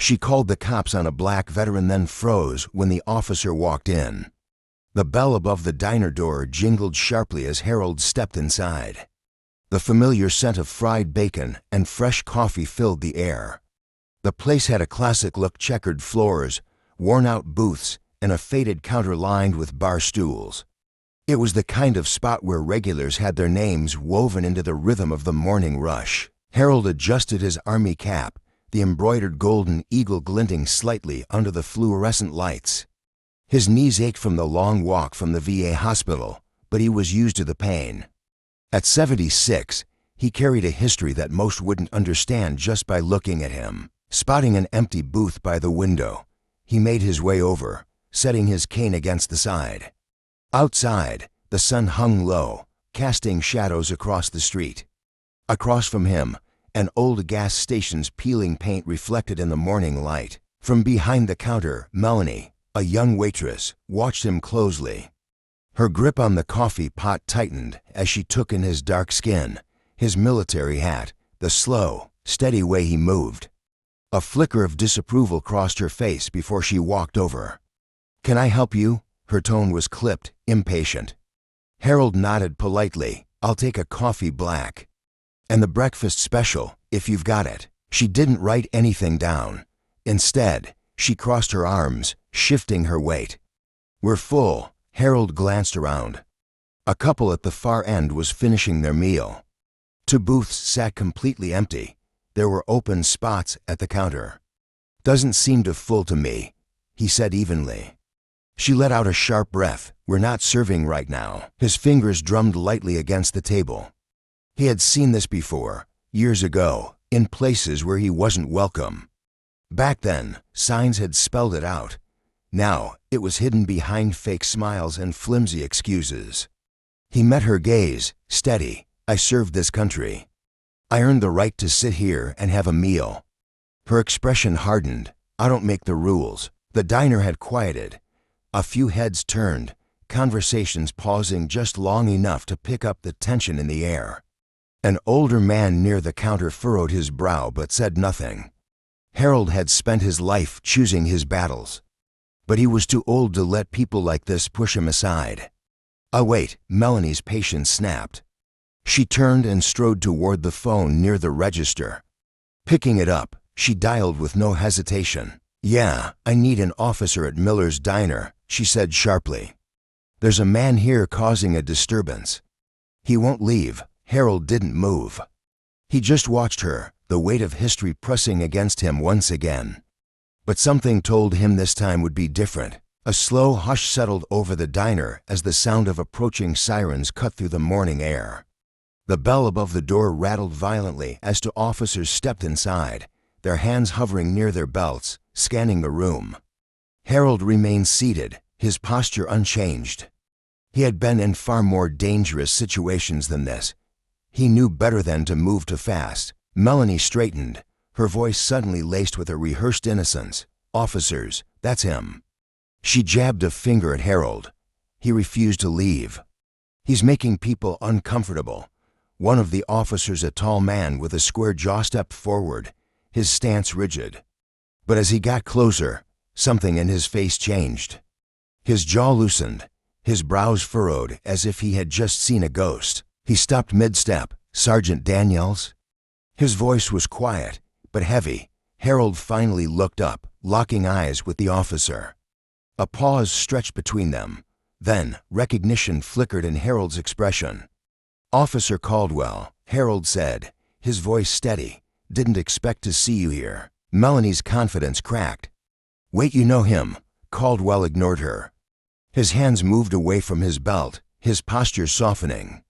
She called the cops on a black veteran, then froze when the officer walked in. The bell above the diner door jingled sharply as Harold stepped inside. The familiar scent of fried bacon and fresh coffee filled the air. The place had a classic look: checkered floors, worn-out booths, and a faded counter lined with bar stools. It was the kind of spot where regulars had their names woven into the rhythm of the morning rush. Harold adjusted his army cap, the embroidered golden eagle glinting slightly under the fluorescent lights. His knees ached from the long walk from the VA hospital, but he was used to the pain. At 76, he carried a history that most wouldn't understand just by looking at him. Spotting an empty booth by the window, he made his way over, setting his cane against the side. Outside, the sun hung low, casting shadows across the street. Across from him, an old gas station's peeling paint reflected in the morning light. From behind the counter, Melanie, a young waitress, watched him closely. Her grip on the coffee pot tightened as she took in his dark skin, his military hat, the slow, steady way he moved. A flicker of disapproval crossed her face before she walked over. "Can I help you?" Her tone was clipped, impatient. Harold nodded politely. "I'll take a coffee black. And the breakfast special, if you've got it." She didn't write anything down. Instead, she crossed her arms, shifting her weight. "We're full." Harold glanced around. A couple at the far end was finishing their meal. 2 booths sat completely empty. There were open spots at the counter. "Doesn't seem too full to me," he said evenly. She let out a sharp breath. "We're not serving right now." His fingers drummed lightly against the table. He had seen this before, years ago, in places where he wasn't welcome. Back then, signs had spelled it out. Now, it was hidden behind fake smiles and flimsy excuses. He met her gaze, steady. "I served this country. I earned the right to sit here and have a meal." Her expression hardened. "I don't make the rules." The diner had quieted. A few heads turned, conversations pausing just long enough to pick up the tension in the air. An older man near the counter furrowed his brow but said nothing. Harold had spent his life choosing his battles, but he was too old to let people like this push him aside. "I'll wait," Melanie's patience snapped. She turned and strode toward the phone near the register. Picking it up, she dialed with no hesitation. "Yeah, I need an officer at Miller's Diner," she said sharply. "There's a man here causing a disturbance." "He won't leave." Harold didn't move. He just watched her, the weight of history pressing against him once again. But something told him this time would be different. A slow hush settled over the diner as the sound of approaching sirens cut through the morning air. The bell above the door rattled violently as 2 officers stepped inside, their hands hovering near their belts, scanning the room. Harold remained seated, his posture unchanged. He had been in far more dangerous situations than this. He knew better than to move too fast. Melanie straightened, her voice suddenly laced with a rehearsed innocence. "Officers, that's him." She jabbed a finger at Harold. He refused to leave. "He's making people uncomfortable." One of the officers, a tall man with a square jaw, stepped forward, his stance rigid. But as he got closer, something in his face changed. His jaw loosened, his brows furrowed as if he had just seen a ghost. He stopped mid-step. "Sergeant Daniels?" His voice was quiet, but heavy. Harold finally looked up, locking eyes with the officer. A pause stretched between them. Then, recognition flickered in Harold's expression. "Officer Caldwell," Harold said, his voice steady. "Didn't expect to see you here." Melanie's confidence cracked. "Wait, you know him." Caldwell ignored her. His hands moved away from his belt, his posture softening.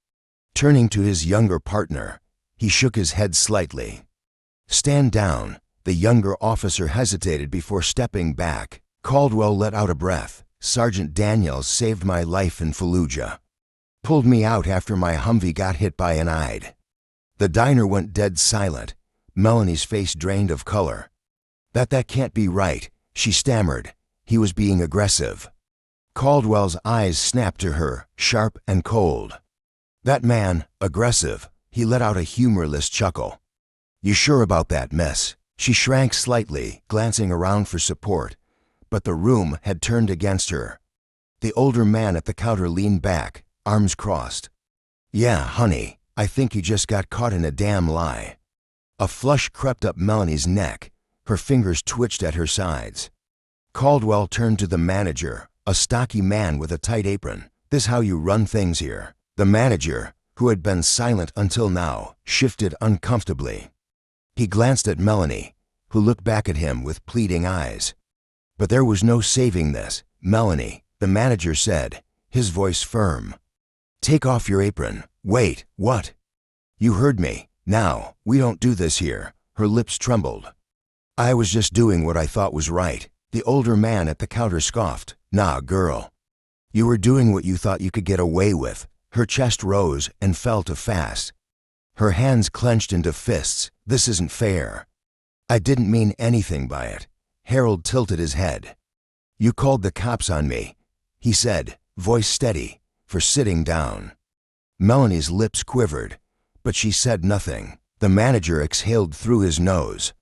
Turning to his younger partner, he shook his head slightly. "Stand down." The younger officer hesitated before stepping back. Caldwell let out a breath. "Sergeant Daniels saved my life in Fallujah. Pulled me out after my Humvee got hit by an Ide." The diner went dead silent. Melanie's face drained of color. That can't be right," she stammered. He was being aggressive. Caldwell's eyes snapped to her, sharp and cold. "That man, aggressive." He let out a humorless chuckle. "You sure about that, miss?" She shrank slightly, glancing around for support, but the room had turned against her. The older man at the counter leaned back, arms crossed. "Yeah, honey, I think you just got caught in a damn lie." A flush crept up Melanie's neck. Her fingers twitched at her sides. Caldwell turned to the manager, a stocky man with a tight apron. "This how you run things here?" The manager, who had been silent until now, shifted uncomfortably. He glanced at Melanie, who looked back at him with pleading eyes. "But there was no saving this, Melanie," the manager said, his voice firm. "Take off your apron." "Wait, what?" "You heard me. Now, we don't do this here." Her lips trembled. "I was just doing what I thought was right." The older man at the counter scoffed. "Nah, girl. You were doing what you thought you could get away with." Her chest rose and fell to fast. Her hands clenched into fists. "This isn't fair." "I didn't mean anything by it." Harold tilted his head. "You called the cops on me," he said, voice steady, "for sitting down." Melanie's lips quivered, but she said nothing. The manager exhaled through his nose.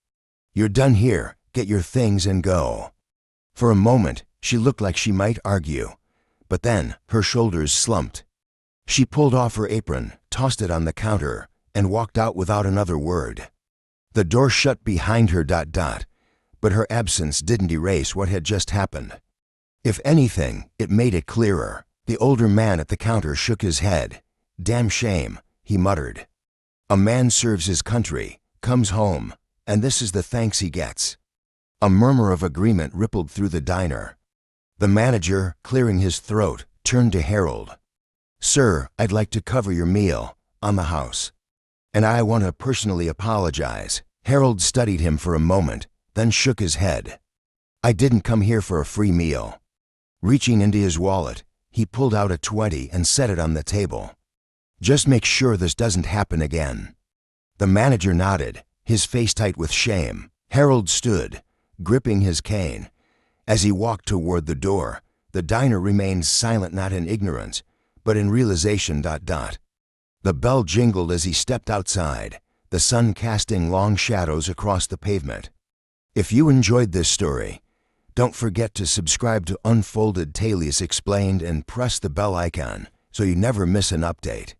"You're done here. Get your things and go." For a moment, she looked like she might argue, but then her shoulders slumped. She pulled off her apron, tossed it on the counter, and walked out without another word. The door shut behind her. But her absence didn't erase what had just happened. If anything, it made it clearer. The older man at the counter shook his head. "Damn shame," he muttered. "A man serves his country, comes home, and this is the thanks he gets." A murmur of agreement rippled through the diner. The manager, clearing his throat, turned to Harold. "Sir, I'd like to cover your meal, on the house. And I want to personally apologize." Harold studied him for a moment, then shook his head. "I didn't come here for a free meal." Reaching into his wallet, he pulled out a 20 and set it on the table. "Just make sure this doesn't happen again." The manager nodded, his face tight with shame. Harold stood, gripping his cane. As he walked toward the door, the diner remained silent, not in ignorance, but in realization. The bell jingled as he stepped outside, the sun casting long shadows across the pavement. If you enjoyed this story, don't forget to subscribe to Unfolded Tales Explained and press the bell icon so you never miss an update.